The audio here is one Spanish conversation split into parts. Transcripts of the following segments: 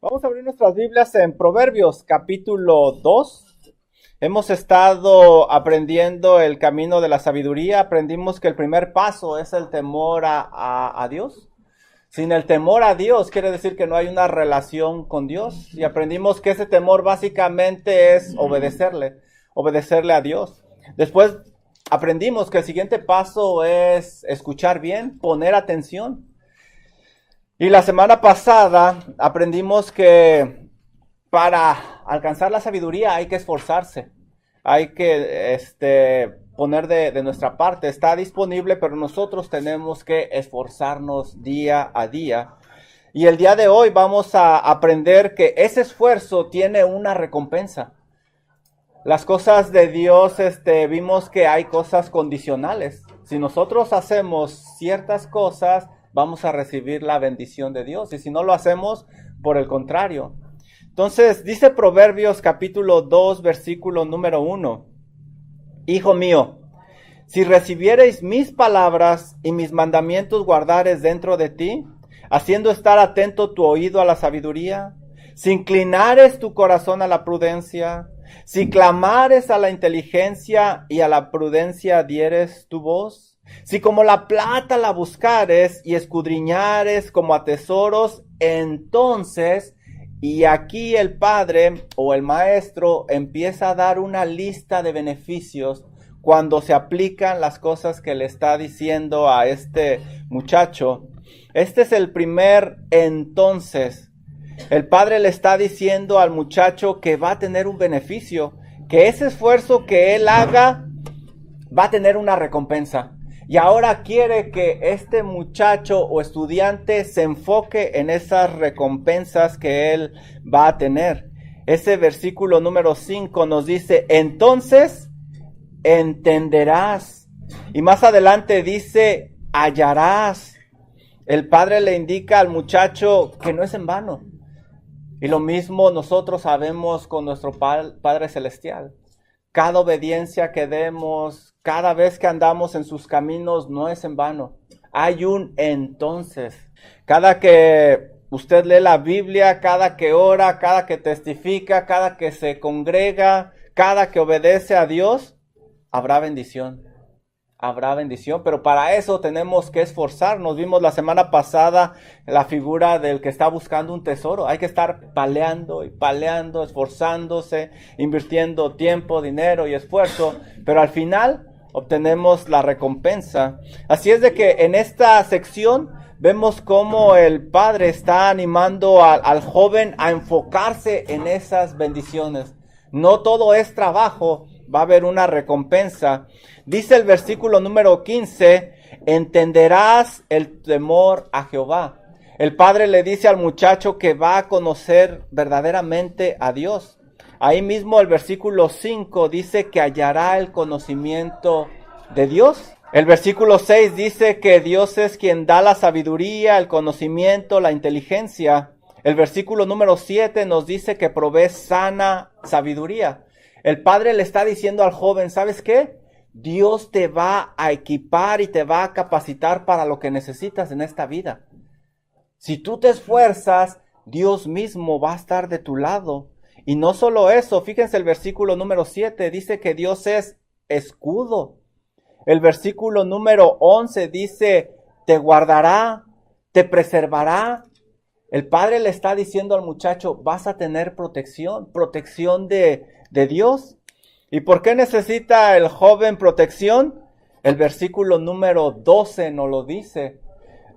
Vamos a abrir nuestras Biblias en Proverbios capítulo 2. Hemos estado aprendiendo el camino de la sabiduría. Aprendimos que el primer paso es el temor a Dios. Sin el temor a Dios quiere decir que no hay una relación con Dios. Y aprendimos que ese temor básicamente es obedecerle a Dios. Después aprendimos que el siguiente paso es escuchar bien, poner atención. Y la semana pasada aprendimos que para alcanzar la sabiduría hay que esforzarse, hay que poner de nuestra parte. Está disponible, pero nosotros tenemos que esforzarnos día a día. Y el día de hoy vamos a aprender que ese esfuerzo tiene una recompensa. Las cosas de Dios, vimos que hay cosas condicionales. Si nosotros hacemos ciertas cosas, vamos a recibir la bendición de Dios. Y si no lo hacemos, por el contrario. Entonces, dice Proverbios capítulo 2, versículo número 1. Hijo mío, si recibiereis mis palabras y mis mandamientos guardares dentro de ti, haciendo estar atento tu oído a la sabiduría, si inclinares tu corazón a la prudencia, si clamares a la inteligencia y a la prudencia dieres tu voz, si como la plata la buscares y escudriñares como a tesoros, entonces, y aquí el padre o el maestro empieza a dar una lista de beneficios cuando se aplican las cosas que le está diciendo a este muchacho. Este es el primer entonces. El padre le está diciendo al muchacho que va a tener un beneficio, que ese esfuerzo que él haga va a tener una recompensa. Y ahora quiere que este muchacho o estudiante se enfoque en esas recompensas que él va a tener. Ese versículo número 5 nos dice, entonces entenderás. Y más adelante dice, hallarás. El padre le indica al muchacho que no es en vano. Y lo mismo nosotros sabemos con nuestro Padre Celestial. Cada obediencia que demos, cada vez que andamos en sus caminos, no es en vano. Hay un entonces. Cada que usted lee la Biblia, cada que ora, cada que testifica, cada que se congrega, cada que obedece a Dios, habrá bendición. Habrá bendición, pero para eso tenemos que esforzarnos. Vimos la semana pasada la figura del que está buscando un tesoro. Hay que estar paleando y paleando, esforzándose, invirtiendo tiempo, dinero y esfuerzo, pero al final obtenemos la recompensa. Así es de que en esta sección vemos cómo el padre está animando al joven a enfocarse en esas bendiciones. No todo es trabajo, va a haber una recompensa. Dice el versículo número 15, entenderás el temor a Jehová. El padre le dice al muchacho que va a conocer verdaderamente a Dios. Ahí mismo el versículo 5 dice que hallará el conocimiento de Dios. El versículo 6 dice que Dios es quien da la sabiduría, el conocimiento, la inteligencia. El versículo número 7 nos dice que provee sana sabiduría. El padre le está diciendo al joven, ¿sabes qué? Dios te va a equipar y te va a capacitar para lo que necesitas en esta vida. Si tú te esfuerzas, Dios mismo va a estar de tu lado. Y no solo eso, fíjense el versículo número 7, dice que Dios es escudo. El versículo número 11 dice, te guardará, te preservará. El padre le está diciendo al muchacho, vas a tener protección de Dios. ¿Y por qué necesita el joven protección? El versículo número 12 nos lo dice.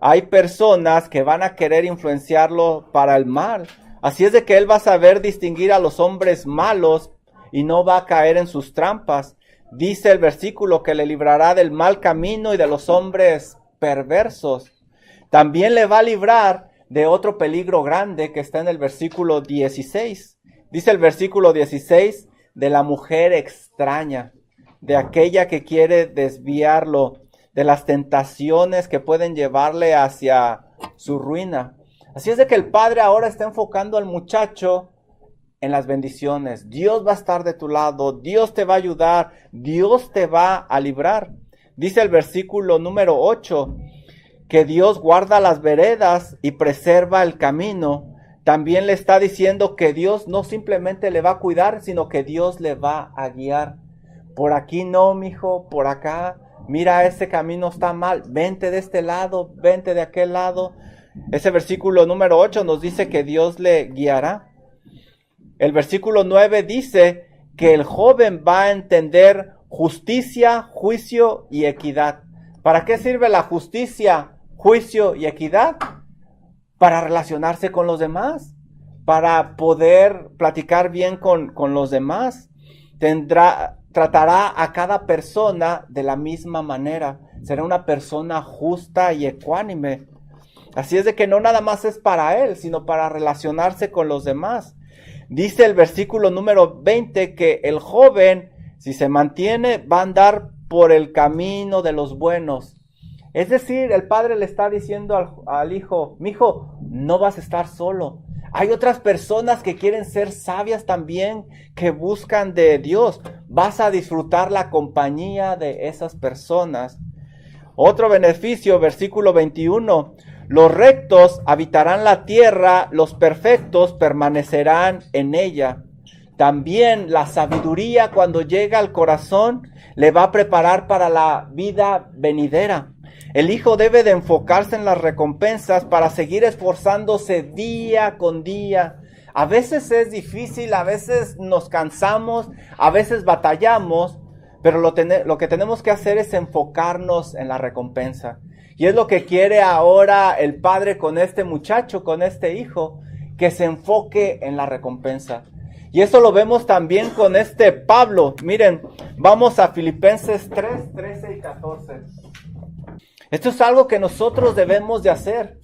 Hay personas que van a querer influenciarlo para el mal. Así es de que él va a saber distinguir a los hombres malos y no va a caer en sus trampas. Dice el versículo que le librará del mal camino y de los hombres perversos. También le va a librar de otro peligro grande que está en el versículo 16. Dice el versículo 16, de la mujer extraña, de aquella que quiere desviarlo, de las tentaciones que pueden llevarle hacia su ruina. Así es de que el padre ahora está enfocando al muchacho en las bendiciones. Dios va a estar de tu lado, Dios te va a ayudar, Dios te va a librar. Dice el versículo número 8, que Dios guarda las veredas y preserva el camino también le está diciendo que Dios no simplemente le va a cuidar, sino que Dios le va a guiar. Por aquí no, mijo, por acá. Mira, ese camino está mal. Vente de este lado, vente de aquel lado. Ese versículo número 8 nos dice que Dios le guiará. El versículo 9 dice que el joven va a entender justicia, juicio y equidad. ¿Para qué sirve la justicia, juicio y equidad? Para relacionarse con los demás, para poder platicar bien con los demás. Tratará a cada persona de la misma manera. Será una persona justa y ecuánime. Así es de que no nada más es para él, sino para relacionarse con los demás. Dice el versículo número 20 que el joven, si se mantiene, va a andar por el camino de los buenos. Es decir, el padre le está diciendo al hijo, mijo, no vas a estar solo. Hay otras personas que quieren ser sabias también, que buscan de Dios. Vas a disfrutar la compañía de esas personas. Otro beneficio, versículo 21. Los rectos habitarán la tierra, los perfectos permanecerán en ella. También la sabiduría, cuando llega al corazón, le va a preparar para la vida venidera. El hijo debe de enfocarse en las recompensas para seguir esforzándose día con día. A veces es difícil, a veces nos cansamos, a veces batallamos, pero lo que tenemos que hacer es enfocarnos en la recompensa. Y es lo que quiere ahora el padre con este muchacho, con este hijo, que se enfoque en la recompensa. Y eso lo vemos también con este Pablo. Miren, vamos a Filipenses 3, 13 y 14. Esto es algo que nosotros debemos de hacer.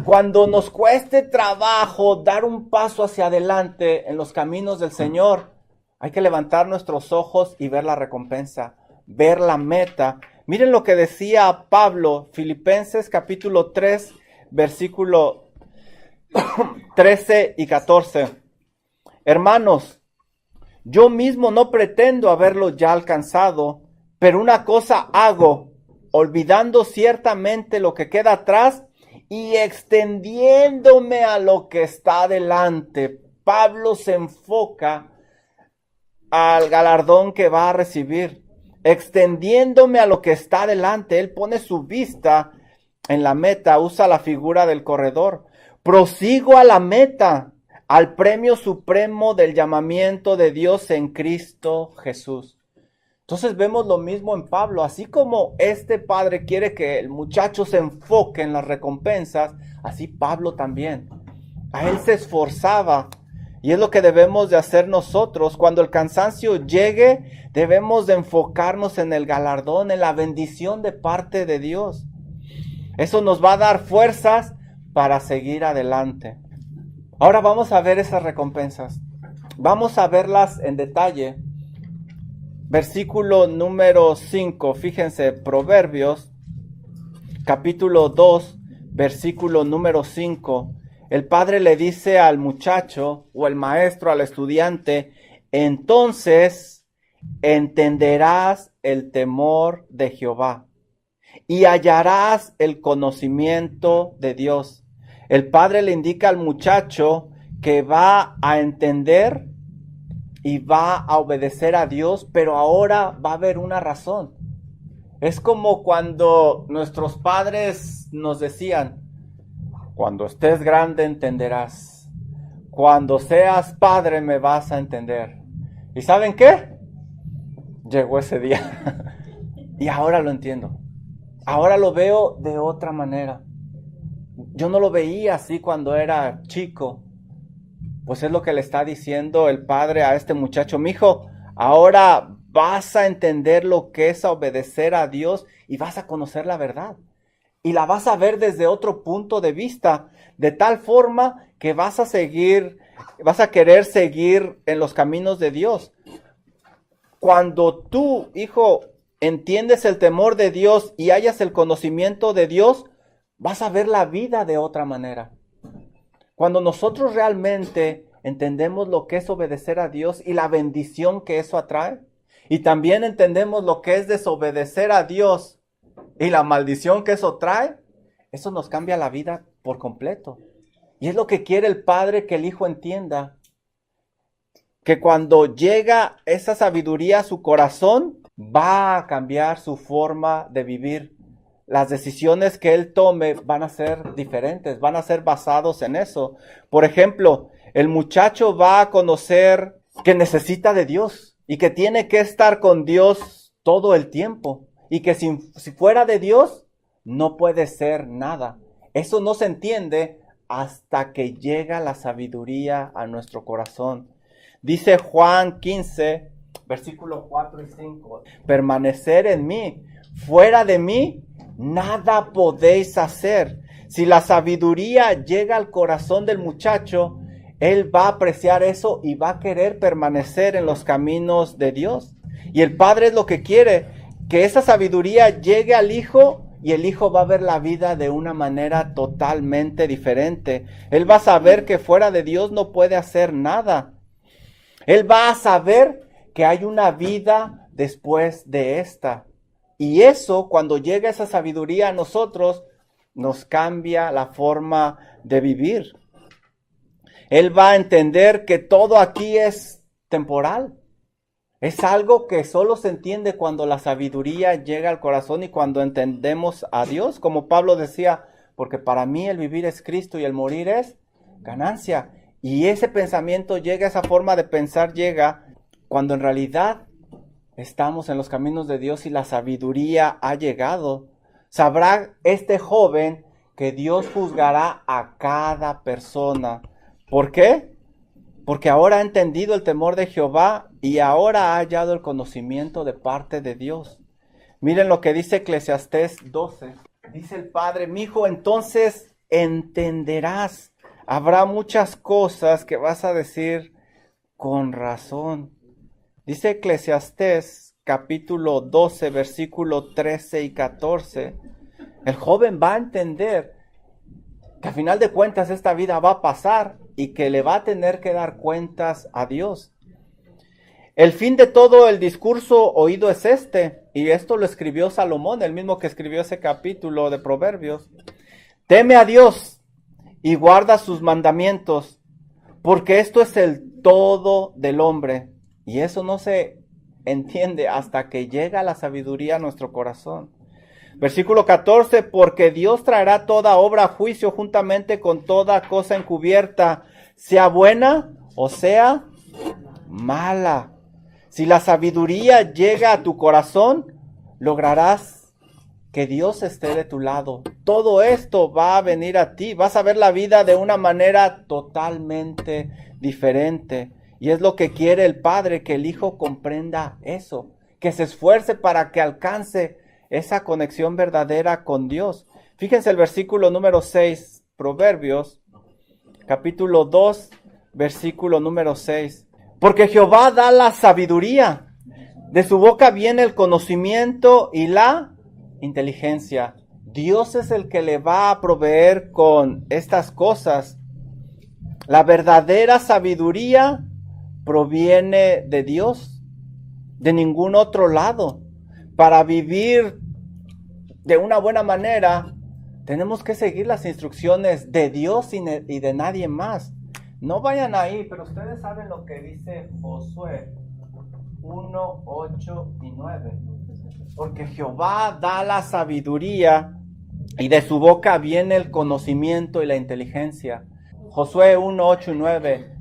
Cuando nos cueste trabajo dar un paso hacia adelante en los caminos del Señor, hay que levantar nuestros ojos y ver la recompensa, ver la meta. Miren lo que decía Pablo, Filipenses capítulo 3, versículo 13 y 14. Hermanos, yo mismo no pretendo haberlo ya alcanzado, pero una cosa hago, olvidando ciertamente lo que queda atrás y extendiéndome a lo que está adelante. Pablo se enfoca al galardón que va a recibir, extendiéndome a lo que está adelante. Él pone su vista en la meta, usa la figura del corredor. Prosigo a la meta, al premio supremo del llamamiento de Dios en Cristo Jesús. Entonces vemos lo mismo en Pablo. Así como este padre quiere que el muchacho se enfoque en las recompensas, así Pablo también. A él se esforzaba. Y es lo que debemos de hacer nosotros. Cuando el cansancio llegue, debemos de enfocarnos en el galardón, en la bendición de parte de Dios. Eso nos va a dar fuerzas para seguir adelante. Ahora vamos a ver esas recompensas. Vamos a verlas en detalle. Versículo número 5, fíjense, Proverbios, capítulo 2, versículo número 5. El padre le dice al muchacho, o el maestro al estudiante, entonces entenderás el temor de Jehová y hallarás el conocimiento de Dios. El padre le indica al muchacho que va a entender y va a obedecer a Dios, pero ahora va a haber una razón. Es como cuando nuestros padres nos decían, cuando estés grande entenderás, cuando seas padre me vas a entender. ¿Y saben qué? Llegó ese día y ahora lo entiendo. Ahora lo veo de otra manera. Yo no lo veía así cuando era chico. Pues es lo que le está diciendo el padre a este muchacho. Mijo, ahora vas a entender lo que es obedecer a Dios y vas a conocer la verdad. Y la vas a ver desde otro punto de vista, de tal forma que vas a querer seguir en los caminos de Dios. Cuando tú, hijo, entiendes el temor de Dios y hayas el conocimiento de Dios, vas a ver la vida de otra manera. Cuando nosotros realmente entendemos lo que es obedecer a Dios y la bendición que eso atrae, y también entendemos lo que es desobedecer a Dios y la maldición que eso trae, eso nos cambia la vida por completo. Y es lo que quiere el Padre que el Hijo entienda. Que cuando llega esa sabiduría a su corazón, va a cambiar su forma de vivir. Las decisiones que él tome van a ser diferentes, van a ser basados en eso. Por ejemplo, el muchacho va a conocer que necesita de Dios y que tiene que estar con Dios todo el tiempo. Y que si fuera de Dios, no puede ser nada. Eso no se entiende hasta que llega la sabiduría a nuestro corazón. Dice Juan 15, versículos 4 y 5. Permanecer en mí. Fuera de mí, nada podéis hacer. Si la sabiduría llega al corazón del muchacho, él va a apreciar eso y va a querer permanecer en los caminos de Dios. Y el Padre es lo que quiere, que esa sabiduría llegue al Hijo y el Hijo va a ver la vida de una manera totalmente diferente. Él va a saber que fuera de Dios no puede hacer nada. Él va a saber que hay una vida después de esta. Y eso, cuando llega esa sabiduría a nosotros, nos cambia la forma de vivir. Él va a entender que todo aquí es temporal. Es algo que solo se entiende cuando la sabiduría llega al corazón y cuando entendemos a Dios. Como Pablo decía, porque para mí el vivir es Cristo y el morir es ganancia. Y ese pensamiento llega, esa forma de pensar llega cuando en realidad estamos en los caminos de Dios y la sabiduría ha llegado. Sabrá este joven que Dios juzgará a cada persona. ¿Por qué? Porque ahora ha entendido el temor de Jehová y ahora ha hallado el conocimiento de parte de Dios. Miren lo que dice Eclesiastés 12. Dice el Padre, mi hijo, entonces entenderás. Habrá muchas cosas que vas a decir con razón. Dice Eclesiastés capítulo 12, versículo 13 y 14. El joven va a entender que a final de cuentas esta vida va a pasar y que le va a tener que dar cuentas a Dios. El fin de todo el discurso oído es este, y esto lo escribió Salomón, el mismo que escribió ese capítulo de Proverbios. Teme a Dios y guarda sus mandamientos, porque esto es el todo del hombre. Y eso no se entiende hasta que llega la sabiduría a nuestro corazón. Versículo 14, porque Dios traerá toda obra a juicio juntamente con toda cosa encubierta, sea buena o sea mala. Si la sabiduría llega a tu corazón, lograrás que Dios esté de tu lado. Todo esto va a venir a ti, vas a ver la vida de una manera totalmente diferente. Y es lo que quiere el Padre, que el Hijo comprenda eso, que se esfuerce para que alcance esa conexión verdadera con Dios. Fíjense el versículo número 6, Proverbios, capítulo 2, versículo número 6. Porque Jehová da la sabiduría, de su boca viene el conocimiento y la inteligencia. Dios es el que le va a proveer con estas cosas. La verdadera sabiduría proviene de Dios, de ningún otro lado. Para vivir de una buena manera, tenemos que seguir las instrucciones de Dios y de nadie más. No vayan ahí, pero ustedes saben lo que dice Josué 1, 8 y 9. Porque Jehová da la sabiduría y de su boca viene el conocimiento y la inteligencia. Josué 1, 8 y 9.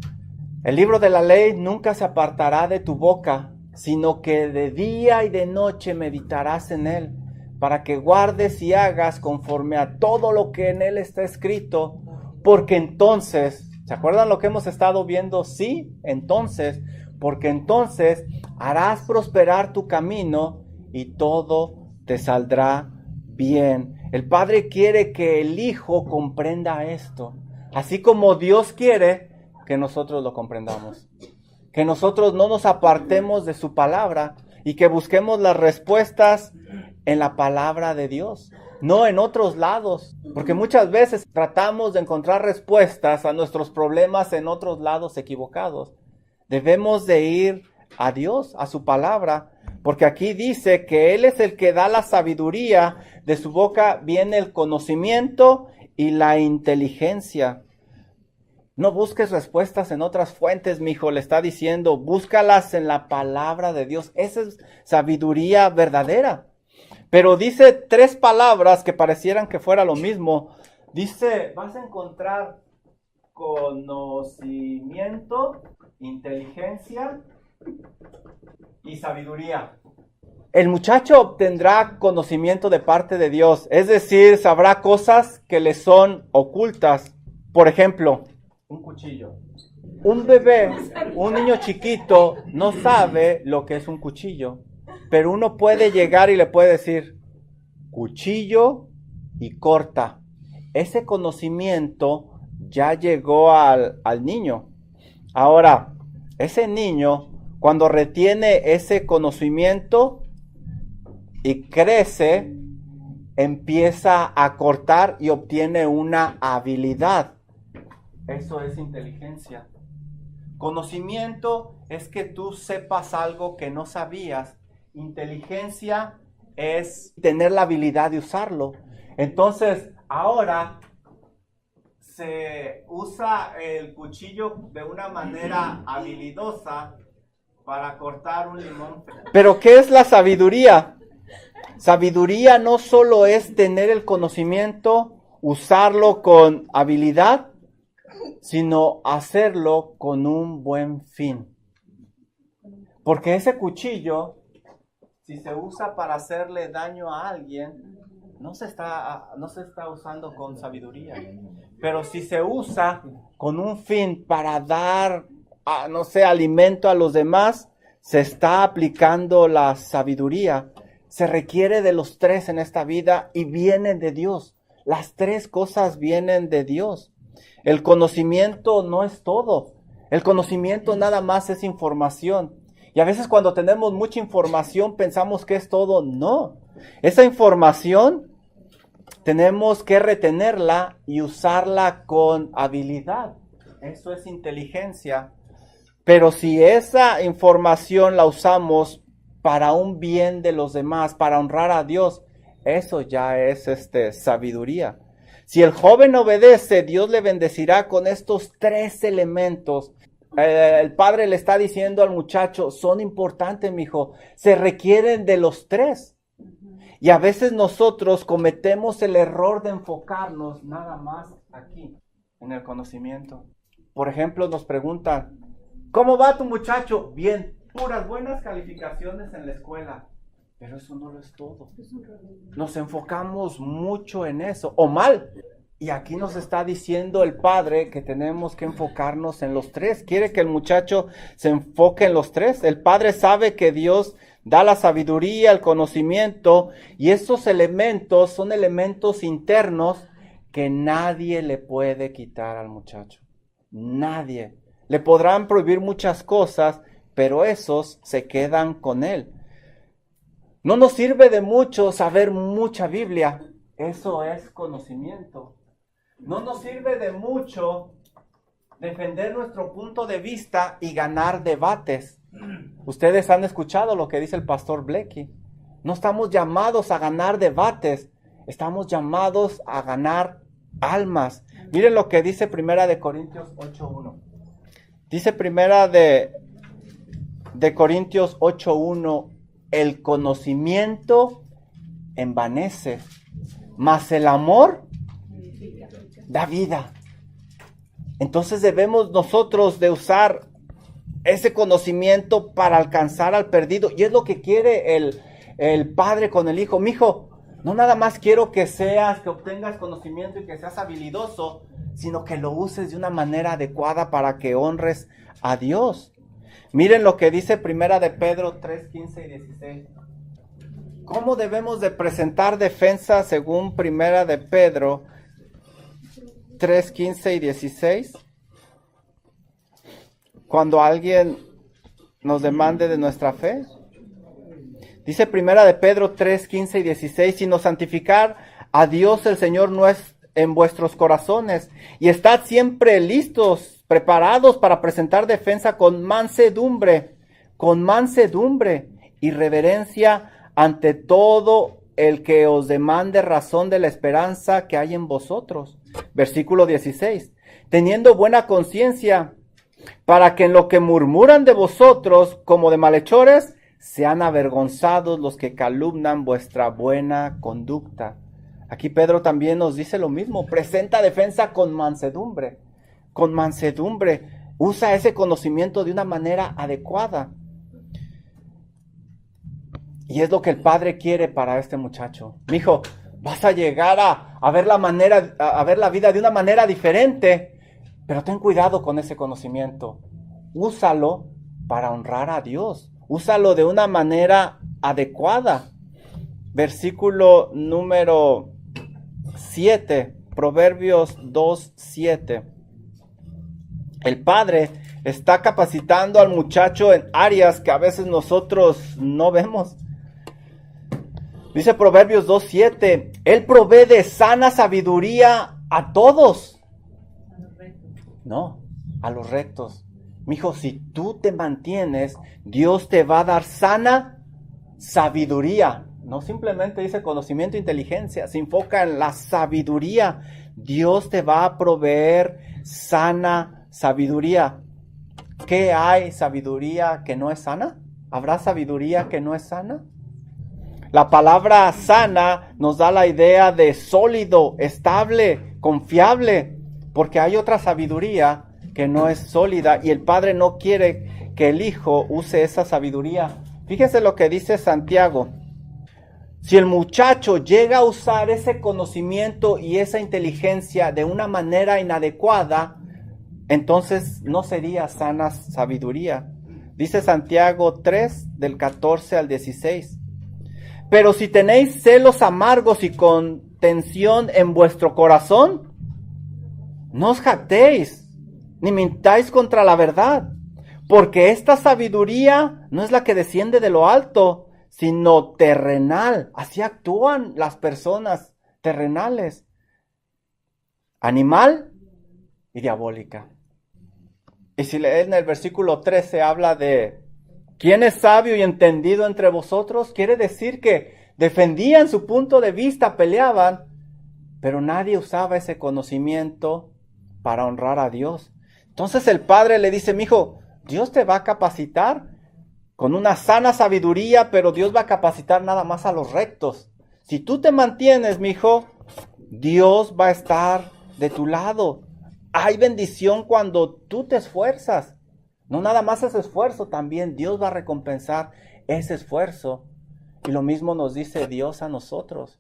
El libro de la ley nunca se apartará de tu boca, sino que de día y de noche meditarás en él, para que guardes y hagas conforme a todo lo que en él está escrito, porque entonces, ¿se acuerdan lo que hemos estado viendo? Sí, entonces, porque entonces harás prosperar tu camino y todo te saldrá bien. El Padre quiere que el Hijo comprenda esto, así como Dios quiere que nosotros lo comprendamos. Que nosotros no nos apartemos de su palabra y que busquemos las respuestas en la palabra de Dios, no en otros lados. Porque muchas veces tratamos de encontrar respuestas a nuestros problemas en otros lados equivocados. Debemos de ir a Dios, a su palabra, porque aquí dice que Él es el que da la sabiduría, de su boca viene el conocimiento y la inteligencia. No busques respuestas en otras fuentes, mi hijo, le está diciendo, búscalas en la palabra de Dios. Esa es sabiduría verdadera. Pero dice 3 palabras que parecieran que fuera lo mismo. Dice, vas a encontrar conocimiento, inteligencia y sabiduría. El muchacho obtendrá conocimiento de parte de Dios, es decir, sabrá cosas que le son ocultas. Por ejemplo, un cuchillo. Un bebé, un niño chiquito, no sabe lo que es un cuchillo, pero uno puede llegar y le puede decir, cuchillo y corta. Ese conocimiento ya llegó al niño. Ahora, ese niño, cuando retiene ese conocimiento y crece, empieza a cortar y obtiene una habilidad. Eso es inteligencia. Conocimiento es que tú sepas algo que no sabías. Inteligencia es tener la habilidad de usarlo. Entonces, ahora se usa el cuchillo de una manera habilidosa para cortar un limón. Pero ¿qué es la sabiduría? Sabiduría no solo es tener el conocimiento, usarlo con habilidad, sino hacerlo con un buen fin. Porque ese cuchillo, si se usa para hacerle daño a alguien, no se está usando con sabiduría. Pero si se usa con un fin para dar, alimento a los demás, se está aplicando la sabiduría. Se requiere de los 3 en esta vida y vienen de Dios. Las 3 cosas vienen de Dios. El conocimiento no es todo. El conocimiento nada más es información. Y a veces cuando tenemos mucha información pensamos que es todo. No. Esa información tenemos que retenerla y usarla con habilidad. Eso es inteligencia. Pero si esa información la usamos para un bien de los demás, para honrar a Dios, eso ya es sabiduría. Si el joven obedece, Dios le bendecirá con estos 3 elementos. El padre le está diciendo al muchacho, son importantes, mijo, se requieren de los 3. Y a veces nosotros cometemos el error de enfocarnos nada más aquí, en el conocimiento. Por ejemplo, nos preguntan, ¿cómo va tu muchacho? Bien, puras buenas calificaciones en la escuela. Pero eso no lo es todo. Nos enfocamos mucho en eso, o mal. Y aquí nos está diciendo el padre que tenemos que enfocarnos en los 3. Quiere que el muchacho se enfoque en los 3. El padre sabe que Dios da la sabiduría, el conocimiento, y esos elementos son elementos internos que nadie le puede quitar al muchacho. Nadie. Le podrán prohibir muchas cosas, pero esos se quedan con él. No nos sirve de mucho saber mucha Biblia. Eso es conocimiento. No nos sirve de mucho defender nuestro punto de vista y ganar debates. Ustedes han escuchado lo que dice el pastor Blecky. No estamos llamados a ganar debates. Estamos llamados a ganar almas. Miren lo que dice Primera de Corintios 8.1. Dice Primera de Corintios 8.1. El conocimiento envanece, mas el amor da vida. Entonces debemos nosotros de usar ese conocimiento para alcanzar al perdido. Y es lo que quiere el padre con el hijo. Mijo, no nada más quiero que obtengas conocimiento y que seas habilidoso, sino que lo uses de una manera adecuada para que honres a Dios. Miren lo que dice Primera de Pedro 3, 15 y 16. ¿Cómo debemos de presentar defensa según Primera de Pedro 3, 15 y 16? Cuando alguien nos demande de nuestra fe. Dice Primera de Pedro 3, 15 y 16, sino santificar a Dios el Señor no es en vuestros corazones, y estad siempre listos, preparados para presentar defensa con mansedumbre y reverencia ante todo el que os demande razón de la esperanza que hay en vosotros. Versículo 16. teniendo buena conciencia, para que en lo que murmuran de vosotros como de malhechores, sean avergonzados los que calumnan vuestra buena conducta. Aquí Pedro también nos dice lo mismo, presenta defensa con mansedumbre, usa ese conocimiento de una manera adecuada. Y es lo que el Padre quiere para este muchacho. Mijo, vas a llegar a ver la vida de una manera diferente, pero ten cuidado con ese conocimiento. Úsalo para honrar a Dios. Úsalo de una manera adecuada. Versículo número 7, Proverbios 2:7. El Padre está capacitando al muchacho en áreas que a veces nosotros no vemos. Dice Proverbios 2:7, Él provee de sana sabiduría a todos. No, a los rectos. Mijo, si tú te mantienes, Dios te va a dar sana sabiduría. No simplemente dice conocimiento e inteligencia, se enfoca en la sabiduría. Dios te va a proveer sana sabiduría. ¿Qué hay sabiduría que no es sana? ¿Habrá sabiduría que no es sana? La palabra sana nos da la idea de sólido, estable, confiable, porque hay otra sabiduría que no es sólida y el Padre no quiere que el Hijo use esa sabiduría. Fíjense lo que dice Santiago. Si el muchacho llega a usar ese conocimiento y esa inteligencia de una manera inadecuada, entonces no sería sana sabiduría. Dice Santiago 3, del 14 al 16. Pero si tenéis celos amargos y contención en vuestro corazón, no os jactéis, ni mintáis contra la verdad, porque esta sabiduría no es la que desciende de lo alto, sino terrenal. Así actúan las personas terrenales, animal y diabólica. Y si leen el versículo 13 habla de ¿quién es sabio y entendido entre vosotros? Quiere decir que defendían su punto de vista, peleaban, pero nadie usaba ese conocimiento para honrar a Dios. Entonces el Padre le dice, mijo, Dios te va a capacitar con una sana sabiduría, pero Dios va a capacitar nada más a los rectos. Si tú te mantienes, mijo, Dios va a estar de tu lado. Hay bendición cuando tú te esfuerzas. No nada más ese esfuerzo, también Dios va a recompensar ese esfuerzo. Y lo mismo nos dice Dios a nosotros.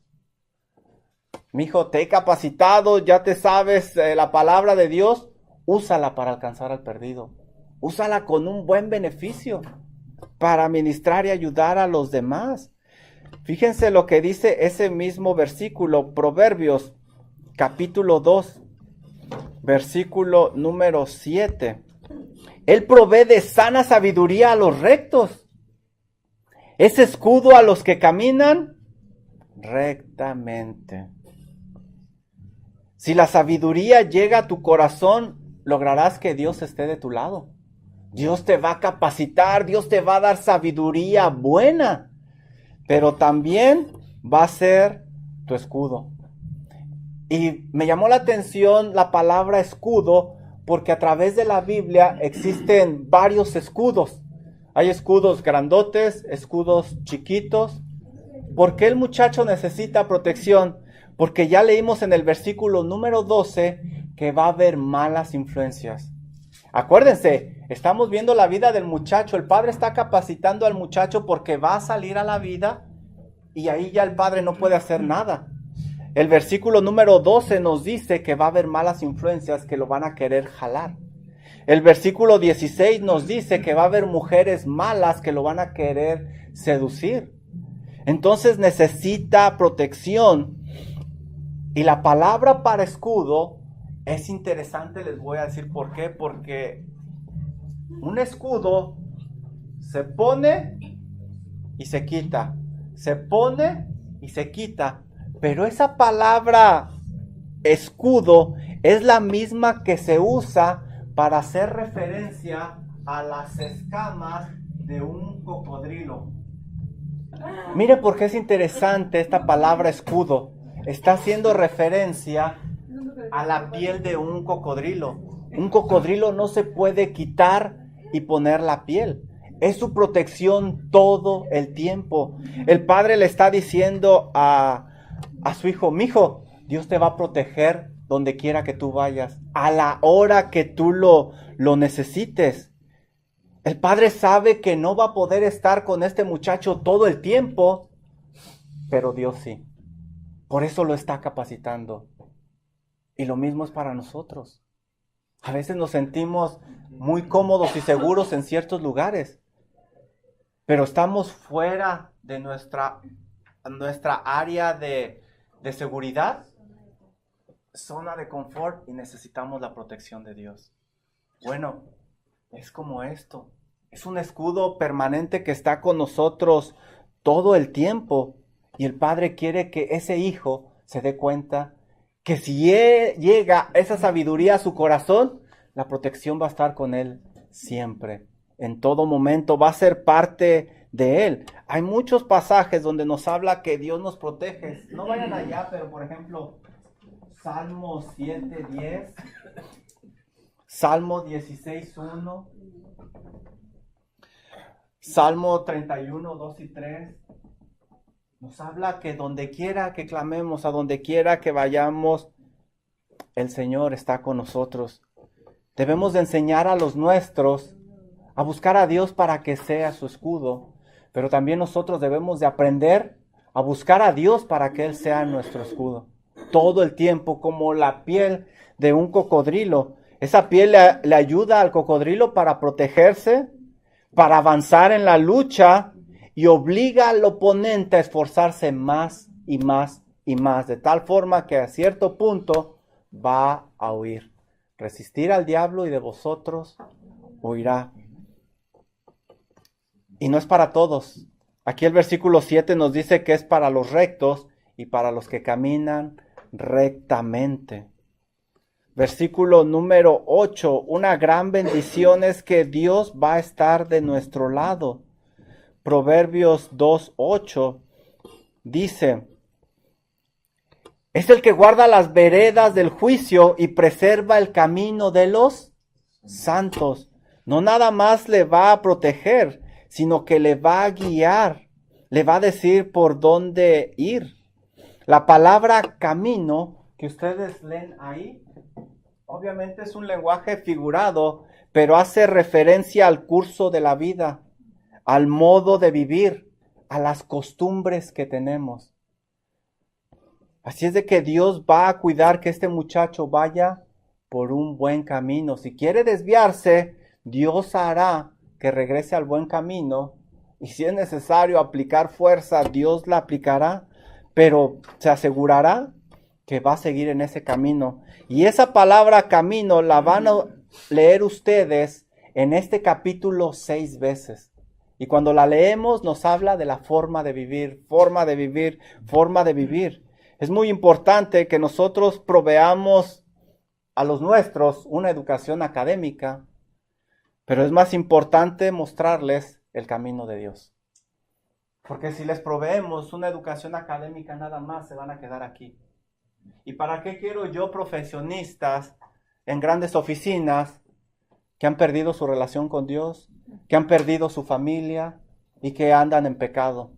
Mijo, te he capacitado, ya te sabes la palabra de Dios, úsala para alcanzar al perdido. Úsala con un buen beneficio para ministrar y ayudar a los demás. Fíjense lo que dice ese mismo versículo, Proverbios, capítulo 2, versículo número 7. Él provee de sana sabiduría a los rectos. Es escudo a los que caminan rectamente. Si la sabiduría llega a tu corazón, lograrás que Dios esté de tu lado. Dios te va a capacitar, Dios te va a dar sabiduría buena, pero también va a ser tu escudo. Y me llamó la atención la palabra escudo, porque a través de la Biblia existen varios escudos. Hay escudos grandotes, escudos chiquitos. ¿Por qué el muchacho necesita protección? Porque ya leímos en el versículo número 12 que va a haber malas influencias. Acuérdense, estamos viendo la vida del muchacho. El Padre está capacitando al muchacho porque va a salir a la vida y ahí ya el Padre no puede hacer nada. El versículo número 12 nos dice que va a haber malas influencias que lo van a querer jalar. El versículo 16 nos dice que va a haber mujeres malas que lo van a querer seducir. Entonces necesita protección. Y la palabra para escudo es interesante, les voy a decir por qué. Porque un escudo se pone y se quita. Se pone y se quita. Pero esa palabra escudo es la misma que se usa para hacer referencia a las escamas de un cocodrilo. Mire por qué es interesante esta palabra escudo. Está haciendo referencia a la piel de un cocodrilo. Un cocodrilo no se puede quitar y poner la piel. Es su protección todo el tiempo. El padre le está diciendo a su hijo: mijo, Dios te va a proteger donde quiera que tú vayas, a la hora que tú lo necesites. El padre sabe que no va a poder estar con este muchacho todo el tiempo, pero Dios sí. Por eso lo está capacitando. Y lo mismo es para nosotros. A veces nos sentimos muy cómodos y seguros en ciertos lugares, pero estamos fuera de nuestra área de seguridad, zona de confort, y necesitamos la protección de Dios. Bueno, es como esto. Es un escudo permanente que está con nosotros todo el tiempo. Y el padre quiere que ese hijo se dé cuenta que si llega esa sabiduría a su corazón, la protección va a estar con él siempre. En todo momento va a ser parte de él. Hay muchos pasajes donde nos habla que Dios nos protege. No vayan allá, pero por ejemplo, Salmo 7:10, Salmo 16:1, Salmo 31:2 y 3. Nos habla que donde quiera que clamemos, a donde quiera que vayamos, el Señor está con nosotros. Debemos de enseñar a los nuestros a buscar a Dios para que sea su escudo, pero también nosotros debemos de aprender a buscar a Dios para que Él sea nuestro escudo. Todo el tiempo, como la piel de un cocodrilo. Esa piel le ayuda al cocodrilo para protegerse, para avanzar en la lucha, y obliga al oponente a esforzarse más y más y más, de tal forma que a cierto punto va a huir. Resistir al diablo y de vosotros huirá. Y no es para todos. Aquí el versículo 7 nos dice que es para los rectos y para los que caminan rectamente. Versículo número 8. Una gran bendición es que Dios va a estar de nuestro lado. Proverbios 2:8 dice: es el que guarda las veredas del juicio y preserva el camino de los santos. No nada más le va a proteger, sino que le va a guiar, le va a decir por dónde ir. La palabra camino que ustedes leen ahí, obviamente es un lenguaje figurado, pero hace referencia al curso de la vida, al modo de vivir, a las costumbres que tenemos. Así es de que Dios va a cuidar que este muchacho vaya por un buen camino. Si quiere desviarse, Dios hará que regrese al buen camino. Y si es necesario aplicar fuerza, Dios la aplicará. Pero se asegurará que va a seguir en ese camino. Y esa palabra camino la van a leer ustedes en este capítulo 6 veces. Y cuando la leemos nos habla de la forma de vivir, forma de vivir, forma de vivir. Es muy importante que nosotros proveamos a los nuestros una educación académica, pero es más importante mostrarles el camino de Dios. Porque si les proveemos una educación académica nada más, se van a quedar aquí. ¿Y para qué quiero yo profesionistas en grandes oficinas que han perdido su relación con Dios, que han perdido su familia y que andan en pecado?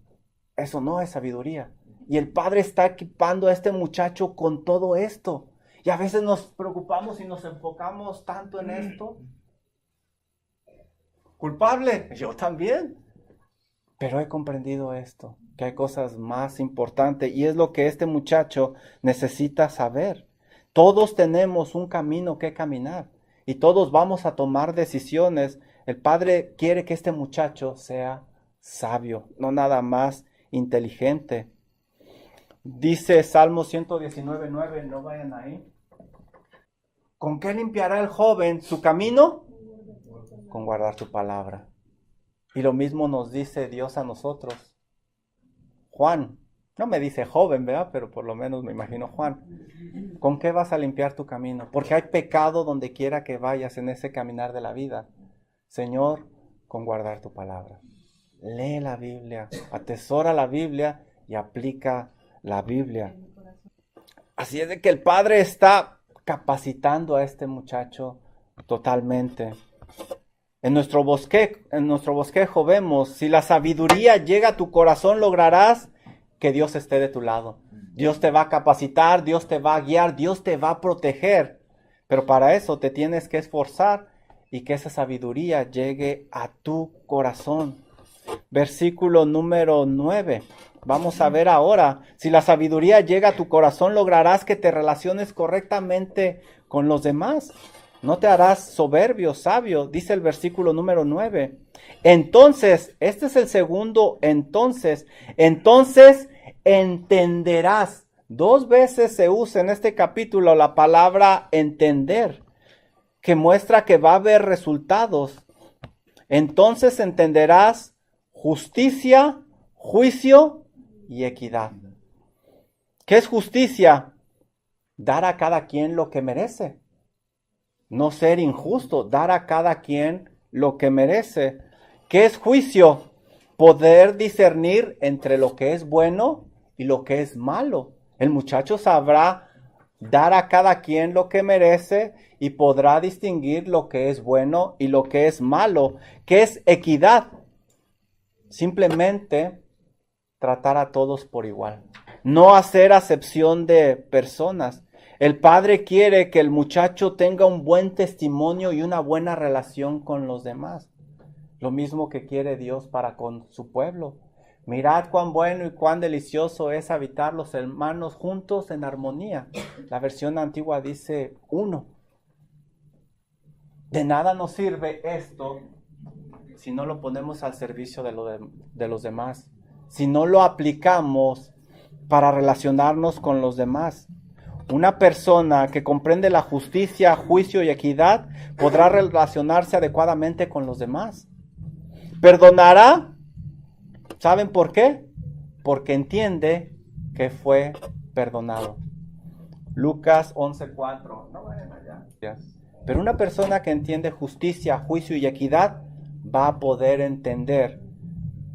Eso no es sabiduría. Y el Padre está equipando a este muchacho con todo esto. Y a veces nos preocupamos y nos enfocamos tanto en esto. ¿Culpable? Yo también. Pero he comprendido esto, que hay cosas más importantes, y es lo que este muchacho necesita saber. Todos tenemos un camino que caminar y todos vamos a tomar decisiones. El Padre quiere que este muchacho sea sabio, no nada más inteligente. Dice Salmo 119:9, no vayan ahí. ¿Con qué limpiará el joven su camino? Con guardar tu palabra. Y lo mismo nos dice Dios a nosotros. Juan, no me dice joven, ¿verdad? Pero por lo menos me imagino Juan. ¿Con qué vas a limpiar tu camino? Porque hay pecado donde quiera que vayas en ese caminar de la vida. Señor, con guardar tu palabra. Lee la Biblia, atesora la Biblia y aplica la Biblia. Así es de que el Padre está capacitando a este muchacho totalmente. En nuestro bosquejo vemos, si la sabiduría llega a tu corazón, lograrás que Dios esté de tu lado. Dios te va a capacitar, Dios te va a guiar, Dios te va a proteger. Pero para eso te tienes que esforzar y que esa sabiduría llegue a tu corazón. Versículo número 9. Vamos a ver ahora, si la sabiduría llega a tu corazón, lograrás que te relaciones correctamente con los demás. No te harás soberbio, sabio, dice el versículo número 9. Entonces, este es el segundo entonces entenderás. 2 veces se usa en este capítulo la palabra entender, que muestra que va a haber resultados. Entonces entenderás justicia, juicio y equidad. ¿Qué es justicia? Dar a cada quien lo que merece. No ser injusto, dar a cada quien lo que merece. ¿Qué es juicio? Poder discernir entre lo que es bueno y lo que es malo. El muchacho sabrá dar a cada quien lo que merece y podrá distinguir lo que es bueno y lo que es malo. ¿Qué es equidad? Simplemente tratar a todos por igual. No hacer acepción de personas. El padre quiere que el muchacho tenga un buen testimonio y una buena relación con los demás. Lo mismo que quiere Dios para con su pueblo. Mirad cuán bueno y cuán delicioso es habitar los hermanos juntos en armonía. La versión antigua dice uno. De nada nos sirve esto si no lo ponemos al servicio de los demás. Si no lo aplicamos para relacionarnos con los demás. Una persona que comprende la justicia, juicio y equidad podrá relacionarse adecuadamente con los demás. Perdonará. ¿Saben por qué? Porque entiende que fue perdonado. Lucas 11:4. No vayan allá. Pero una persona que entiende justicia, juicio y equidad va a poder entender,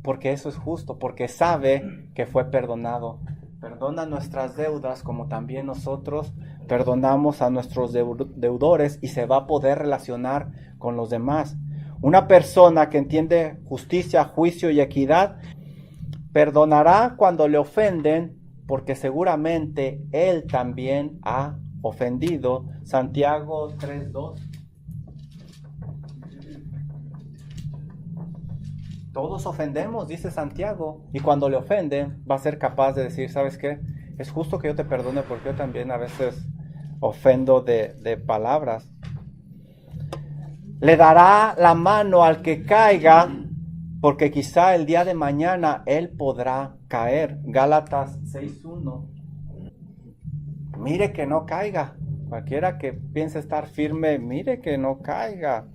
porque eso es justo, porque sabe que fue perdonado. Perdona nuestras deudas como también nosotros perdonamos a nuestros deudores y se va a poder relacionar con los demás. Una persona que entiende justicia, juicio y equidad perdonará cuando le ofenden, porque seguramente él también ha ofendido. Santiago 3:2. Todos ofendemos, dice Santiago, y cuando le ofenden va a ser capaz de decir, ¿sabes qué? Es justo que yo te perdone porque yo también a veces ofendo de palabras. Le dará la mano al que caiga, porque quizá el día de mañana él podrá caer. Gálatas 6:1. Mire que no caiga. Cualquiera que piense estar firme, mire que no caiga.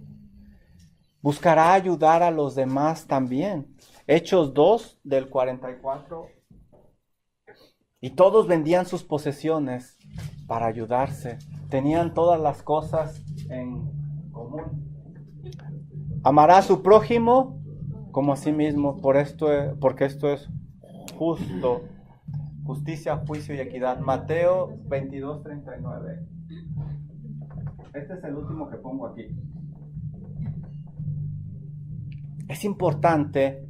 Buscará ayudar a los demás también. Hechos 2 del 44. Y todos vendían sus posesiones para ayudarse. Tenían todas las cosas en común. Amará a su prójimo como a sí mismo, porque esto es justo. Justicia, juicio y equidad. Mateo 22:39. Este es el último que pongo aquí. Es importante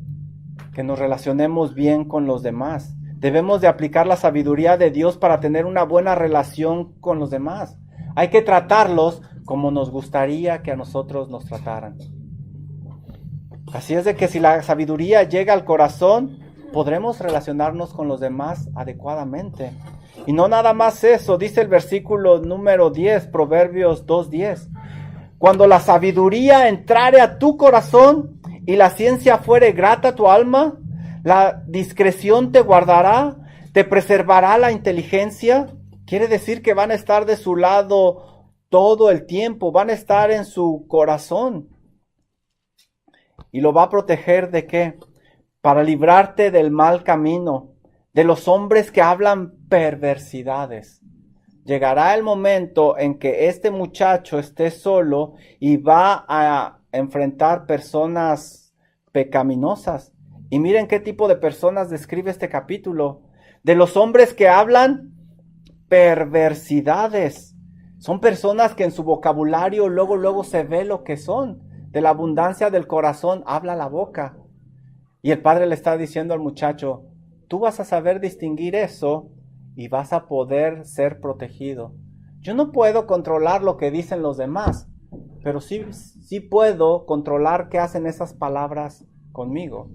que nos relacionemos bien con los demás. Debemos de aplicar la sabiduría de Dios para tener una buena relación con los demás. Hay que tratarlos como nos gustaría que a nosotros nos trataran. Así es de que si la sabiduría llega al corazón, podremos relacionarnos con los demás adecuadamente. Y no nada más eso, dice el versículo número 10, Proverbios 2:10. Cuando la sabiduría entrare a tu corazón y la ciencia fuere grata a tu alma, la discreción te guardará, te preservará la inteligencia. Quiere decir que van a estar de su lado todo el tiempo, van a estar en su corazón. Y lo va a proteger ¿de qué? Para librarte del mal camino, de los hombres que hablan perversidades. Llegará el momento en que este muchacho esté solo y va a enfrentar personas pecaminosas. Y miren qué tipo de personas describe este capítulo. De los hombres que hablan perversidades. Son personas que en su vocabulario luego se ve lo que son. De la abundancia del corazón habla la boca. Y el padre le está diciendo al muchacho, tú vas a saber distinguir eso y vas a poder ser protegido. Yo no puedo controlar lo que dicen los demás, pero sí puedo controlar qué hacen esas palabras conmigo.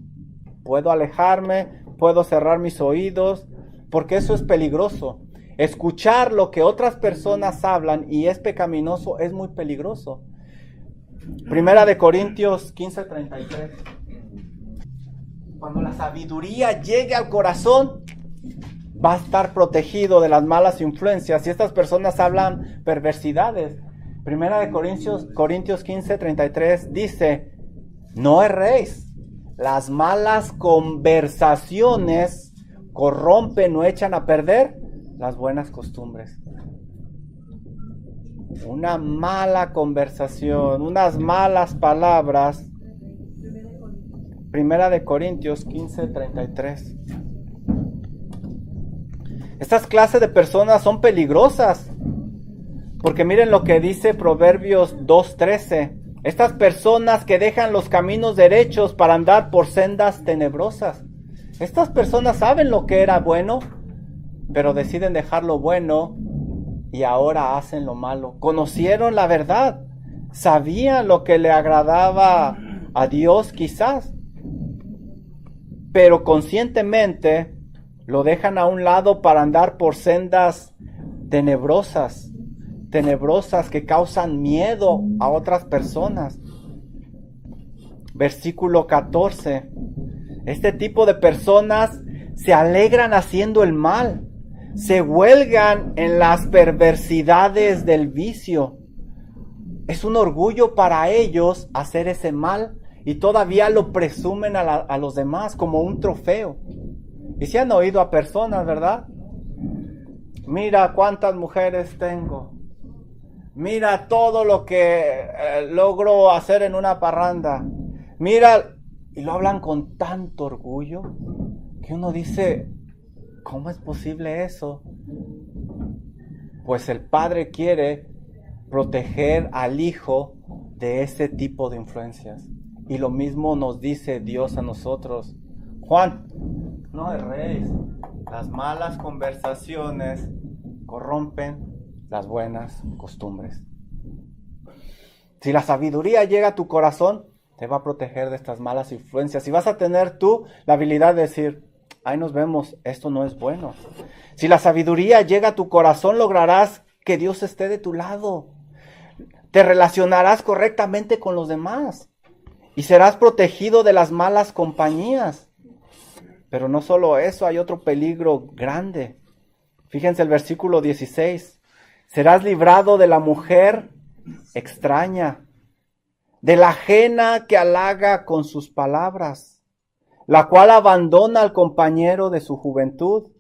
Puedo alejarme, puedo cerrar mis oídos, porque eso es peligroso. Escuchar lo que otras personas hablan y es pecaminoso es muy peligroso. Primera de Corintios 15:33. Cuando la sabiduría llegue al corazón, va a estar protegido de las malas influencias. Y estas personas hablan perversidades. Primera de Corintios 15:33 dice, no erréis. Las malas conversaciones corrompen o echan a perder las buenas costumbres. Una mala conversación, unas malas palabras. Primera de Corintios 15:33. Estas clases de personas son peligrosas. Porque miren lo que dice Proverbios 2:13. Estas personas que dejan los caminos derechos para andar por sendas tenebrosas. Estas personas saben lo que era bueno, pero deciden dejar lo bueno y ahora hacen lo malo. Conocieron la verdad, sabían lo que le agradaba a Dios quizás, pero conscientemente lo dejan a un lado para andar por sendas tenebrosas que causan miedo a otras personas. Versículo 14. Este tipo de personas se alegran haciendo el mal, se huelgan en las perversidades del vicio. Es un orgullo para ellos hacer ese mal y todavía lo presumen a los demás como un trofeo. Y si han oído a personas, ¿verdad? Mira cuántas mujeres tengo. Mira todo lo que logro hacer en una parranda. Mira, y lo hablan con tanto orgullo que uno dice, ¿cómo es posible eso? Pues el Padre quiere proteger al Hijo de ese tipo de influencias. Y lo mismo nos dice Dios a nosotros. Juan, no erréis. Las malas conversaciones corrompen las buenas costumbres. Si la sabiduría llega a tu corazón, te va a proteger de estas malas influencias. Y vas a tener tú la habilidad de decir, ahí nos vemos, esto no es bueno. Si la sabiduría llega a tu corazón, lograrás que Dios esté de tu lado. Te relacionarás correctamente con los demás. Y serás protegido de las malas compañías. Pero no solo eso, hay otro peligro grande. Fíjense el versículo 16. Serás librado de la mujer extraña, de la ajena que halaga con sus palabras, la cual abandona al compañero de su juventud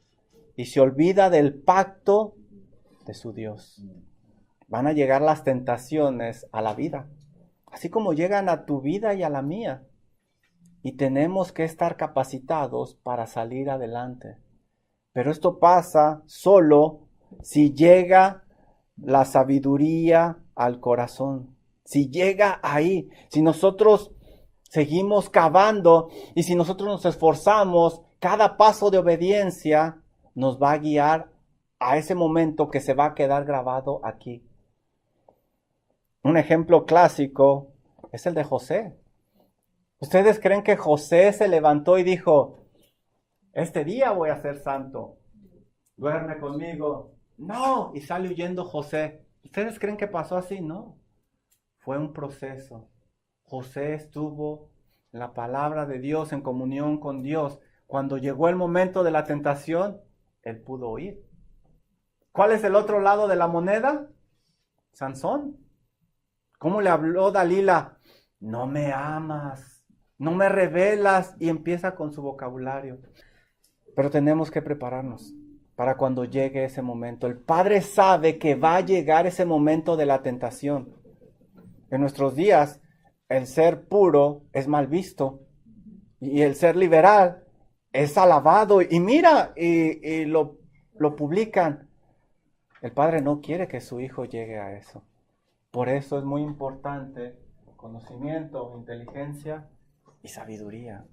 y se olvida del pacto de su Dios. Van a llegar las tentaciones a la vida, así como llegan a tu vida y a la mía. Y tenemos que estar capacitados para salir adelante. Pero esto pasa solo si llega la sabiduría al corazón. Si llega ahí, si nosotros seguimos cavando y si nosotros nos esforzamos, cada paso de obediencia nos va a guiar a ese momento que se va a quedar grabado aquí. Un ejemplo clásico es el de José. ¿Ustedes creen que José se levantó y dijo, este día voy a ser santo, duerme conmigo? No, y sale huyendo José. ¿Ustedes creen que pasó así? No, fue un proceso. José estuvo en la palabra de Dios, en comunión con Dios. Cuando llegó el momento de la tentación, él pudo huir. ¿Cuál es el otro lado de la moneda? Sansón. ¿Cómo le habló Dalila? No me amas, no me revelas, y empieza con su vocabulario. Pero tenemos que prepararnos para cuando llegue ese momento. El Padre sabe que va a llegar ese momento de la tentación. En nuestros días, el ser puro es mal visto y el ser liberal es alabado. Y mira, y lo publican. El Padre no quiere que su Hijo llegue a eso. Por eso es muy importante conocimiento, inteligencia y sabiduría.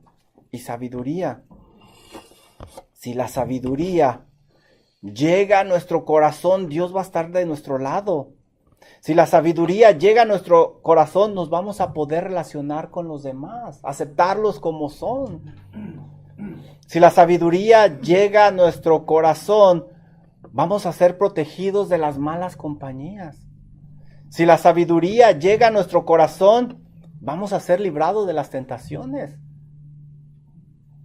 Y sabiduría. Si la sabiduría llega a nuestro corazón, Dios va a estar de nuestro lado. Si la sabiduría llega a nuestro corazón, nos vamos a poder relacionar con los demás, aceptarlos como son. Si la sabiduría llega a nuestro corazón, vamos a ser protegidos de las malas compañías. Si la sabiduría llega a nuestro corazón, vamos a ser librados de las tentaciones.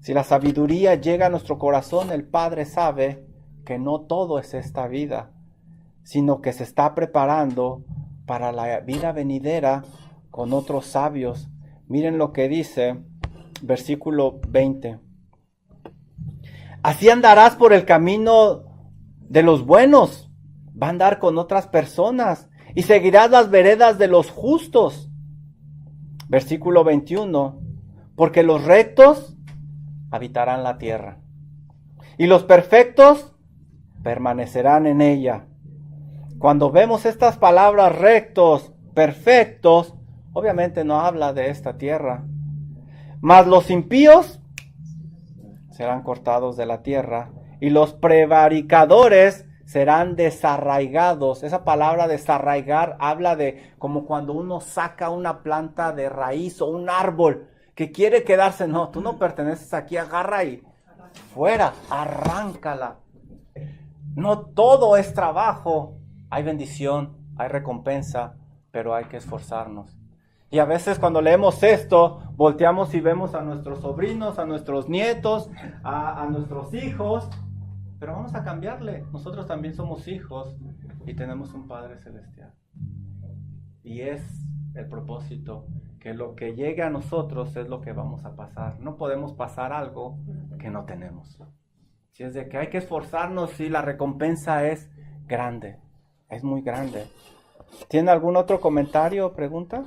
Si la sabiduría llega a nuestro corazón, el Padre sabe que no todo es esta vida, sino que se está preparando para la vida venidera con otros sabios. Miren lo que dice, versículo 20. Así andarás por el camino de los buenos, va a andar con otras personas, y seguirás las veredas de los justos. Versículo 21, porque los rectos habitarán la tierra, y los perfectos permanecerán en ella. Cuando vemos estas palabras rectos, perfectos, obviamente no habla de esta tierra. Mas los impíos serán cortados de la tierra, y los prevaricadores serán desarraigados. Esa palabra desarraigar habla de como cuando uno saca una planta de raíz o un árbol que quiere quedarse. No, tú no perteneces aquí, agarra y fuera, arráncala. No todo es trabajo. Hay bendición, hay recompensa, pero hay que esforzarnos. Y a veces cuando leemos esto, volteamos y vemos a nuestros sobrinos, a nuestros nietos, a nuestros hijos, pero vamos a cambiarle. Nosotros también somos hijos y tenemos un Padre Celestial. Y es el propósito, que lo que llegue a nosotros es lo que vamos a pasar. No podemos pasar algo que no tenemos. Si es de que hay que esforzarnos y la recompensa es grande, es muy grande. ¿Tiene algún otro comentario o pregunta?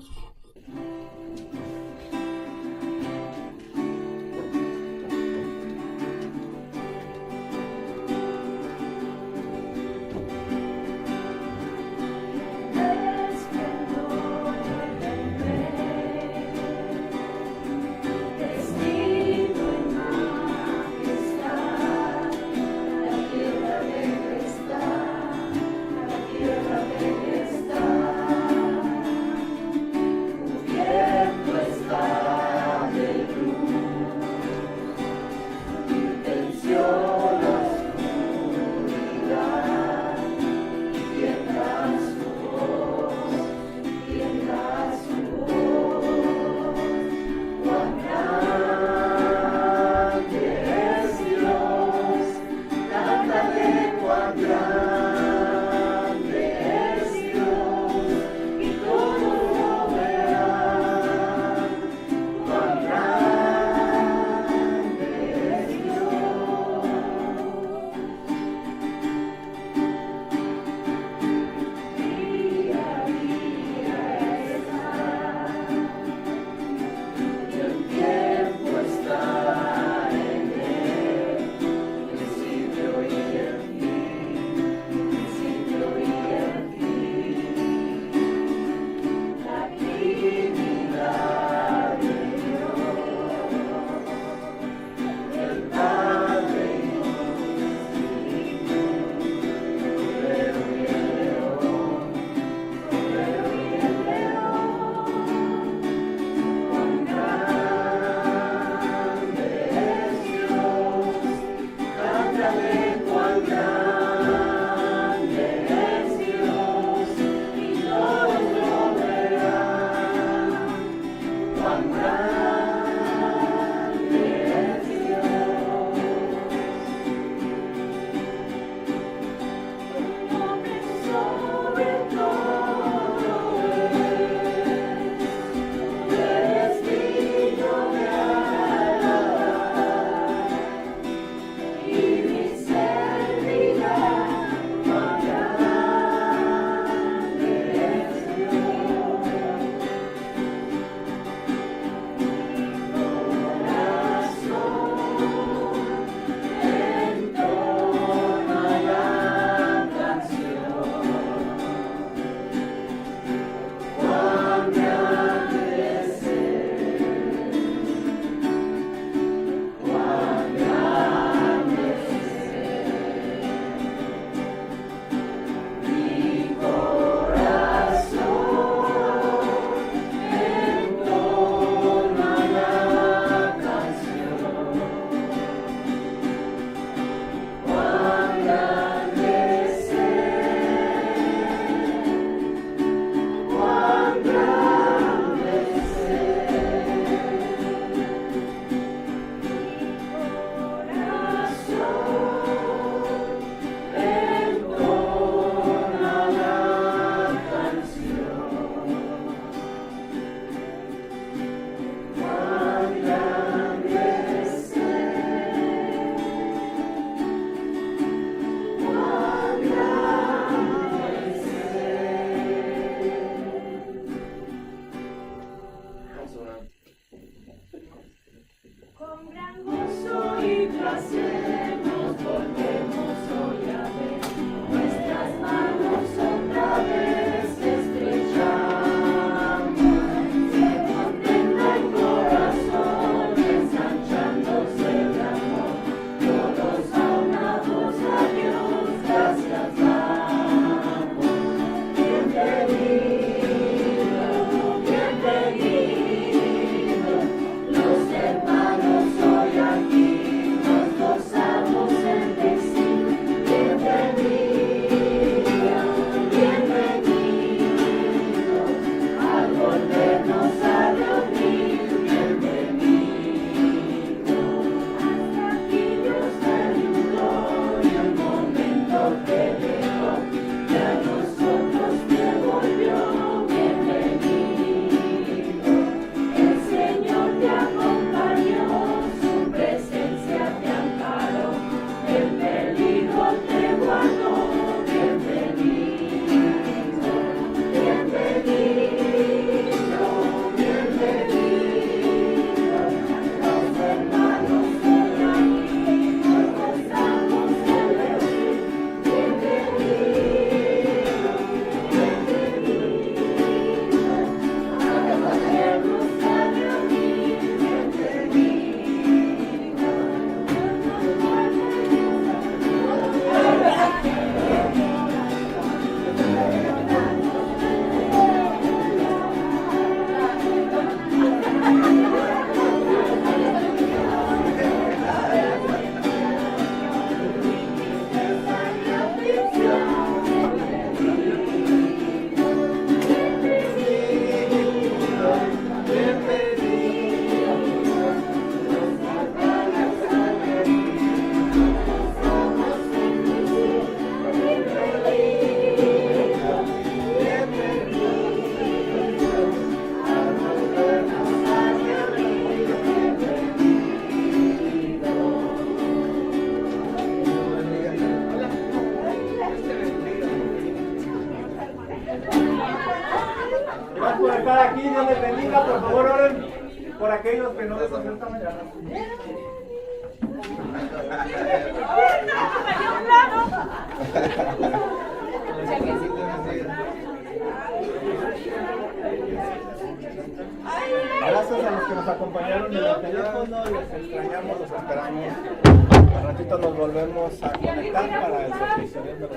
Por aquellos que no les esta mañana. Gracias a los que nos acompañaron en el teléfono, les extrañamos, los esperamos. Al ratito nos volvemos a conectar para el servicio.